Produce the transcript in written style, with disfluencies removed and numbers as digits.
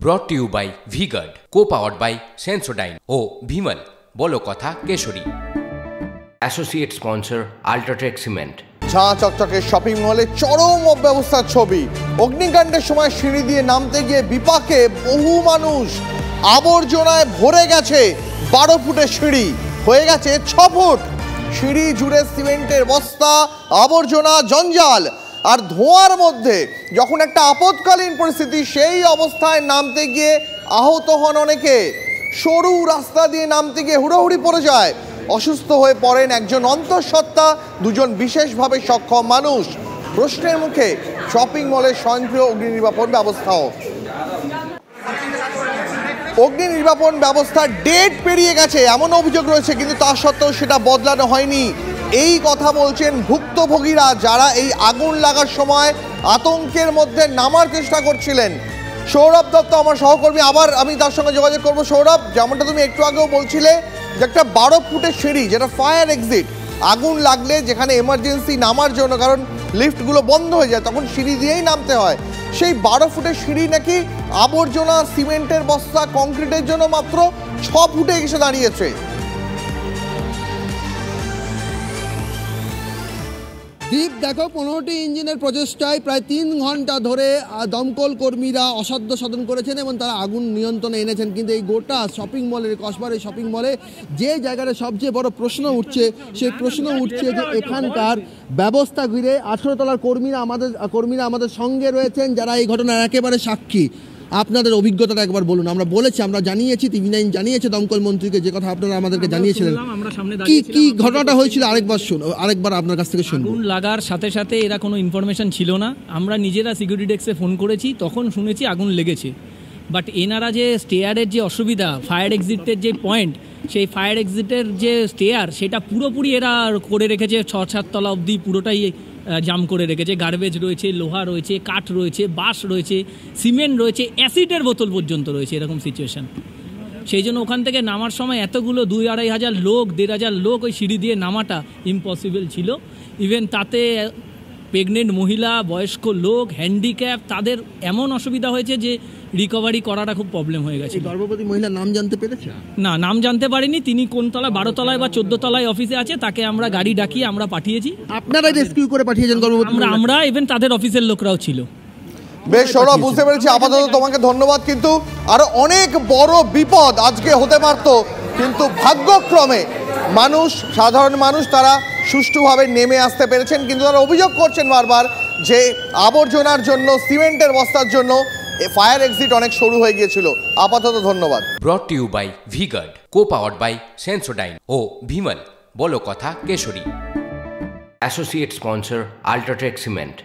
brought to you by V-Guard, co-powered by Sensodyne O Bhimal বলো কথা Kesari. Associate sponsor UltraTech cement. ঝাঁ চকচকে shopping মলে চরম অব্যবস্থার ছবি। অগ্নিকাণ্ডের সময় সিঁড়ি দিয়ে নামতে গিয়ে বিপাকে বহু মানুষ। আবর্জনায় ভরে গেছে 12 ফুটের সিঁড়ি, হয়ে গেছে 6 ফুট। সিঁড়ি জুড়ে সিমেন্টের বস্তা, আবর্জনা, জঞ্জাল আর ধোঁয়ার মধ্যে যখন একটা আপৎকালীন পরিস্থিতি, সেই অবস্থায় নামতে গিয়ে আহত হন অনেকে। সরু রাস্তা দিয়ে নামতে গিয়ে হুড়োহুড়ি পড়ে যায়, অসুস্থ হয়ে পড়েন একজন অন্তঃসত্ত্বা, দুজন বিশেষভাবে সক্ষম মানুষ। প্রশ্নের মুখে শপিং মলের স্বয়ংক্রিয় অগ্নি নির্বাপন ব্যবস্থাও। অগ্নি নির্বাপন ব্যবস্থার ডেট পেরিয়ে গেছে এমন অভিযোগ রয়েছে, কিন্তু তা সত্ত্বেও সেটা বদলানো হয়নি। এই কথা বলছেন ভুক্তভোগীরা, যারা এই আগুন লাগার সময় আতঙ্কের মধ্যে নামার চেষ্টা করছিলেন। সৌরভ দত্ত আমার সহকর্মী, আবার আমি তার সঙ্গে যোগাযোগ করবো। সৌরভ, যেমনটা তুমি একটু আগেও বলছিলে যে একটা 12 ফুটের সিঁড়ি, যেটা ফায়ার এক্সিট, আগুন লাগলে যেখানে এমার্জেন্সি নামার জন্য, কারণ লিফটগুলো বন্ধ হয়ে যায়, তখন সিঁড়ি দিয়েই নামতে হয়, সেই 12 ফুটের সিঁড়ি নাকি আবর্জনা, সিমেন্টের বস্তা, কংক্রিটের জন্য মাত্র 6 ফুটে এসে দাঁড়িয়েছে। দীপ, দেখো 15টি ইঞ্জিনের প্রচেষ্টায় প্রায় 3 ঘন্টা ধরে দমকল কর্মীরা অসাধ্য সাধন করেছেন এবং তারা আগুন নিয়ন্ত্রণে এনেছেন। কিন্তু এই গোটা শপিং মলের, কসবার শপিং মলে যে জায়গাটা সবচেয়ে বড় প্রশ্ন উঠছে, সেই প্রশ্ন উঠছে যে এখানকার ব্যবস্থা ঘিরে। 18 তলার কর্মীরা আমাদের সঙ্গে রয়েছেন, যারা এই ঘটনার একেবারে সাক্ষী। আপনাদের অভিজ্ঞতাটা একবার বলুন। আমরা বলেছি, আমরা জানিয়েছি, TV9 জানিয়েছে দমকল মন্ত্রীকে, যে কথা আপনারা আমাদেরকে জানিয়েছিলেন। কি ঘটনাটা হয়েছিল আরেকবার আপনার কাছ থেকে শুনুন। আগুন লাগার সাথে সাথে এরা কোনো ইনফরমেশন ছিল না। আমরা নিজেরা সিকিউরিটি ডেস্কে ফোন করেছি, তখন শুনেছি আগুন লেগেছে। বাট এনারা যে স্টেয়ারের যে অসুবিধা, ফায়ার এক্সিটের যে পয়েন্ট, সেই ফায়ার এক্সিটের যে স্টেয়ার, সেটা পুরোপুরি এরা করে রেখেছে 6-7 তলা অবধি, পুরোটাই জাম করে রেখেছে। গার্বেজ রয়েছে, লোহা রয়েছে, কাঠ রয়েছে, বাঁশ রয়েছে, সিমেন্ট রয়েছে, অ্যাসিডের বোতল পর্যন্ত রয়েছে, এরকম সিচুয়েশান। সেই জন্য ওখান থেকে নামার সময় এতগুলো 2-2.5 হাজার লোক, 1,500 লোক ওই সিঁড়ি দিয়ে নামাটা ইম্পসিবল ছিল। ইভেন তাতে প্রেগনেন্ট মহিলা, বয়স্ক লোক, হ্যান্ডিক্যাপ, তাদের এমন অসুবিধা হয়েছে যে রিকভারি করাটা খুব প্রবলেম হয়ে গেছে। গর্ভবতী মহিলার নাম জানতে পেরেছে? না, নাম জানতে পারিনি। তিনি কোন তলায়, 12 তলায় বা 14 তলায় অফিসে আছে, তাকে আমরা গাড়ি ডাকিয়ে আমরা পাঠিয়েছি। আপনারাই রেস্কিউ করে পাঠিয়েছেন গর্ভবতী? আমরা ইভেন তাদের অফিসের লোকরাও ছিল। বেশ সৌরভ, বুঝতে পেরেছি। আপাতত তোমাকে ধন্যবাদ। কিন্তু আরো অনেক বড় বিপদ আজকে হতে পারত, কিন্তু ভাগ্যক্রমে মানুষ, সাধারণ মানুষ, তারা সুষ্ঠুভাবে নেমে আসতে পেরেছেন। কিন্তু তারা অভিযোগ করছেন বারবার যে আবর্জনার জন্য, সিমেন্টের বস্তার জন্য ফায়ার এক্সিট অনেক সরু হয়ে গিয়েছিল। আপাতত ধন্যবাদ। brought to you by V-Guard, co-powered by Sensodyne O Bhimal বলো কথা Kesari. Associate sponsor UltraTech cement.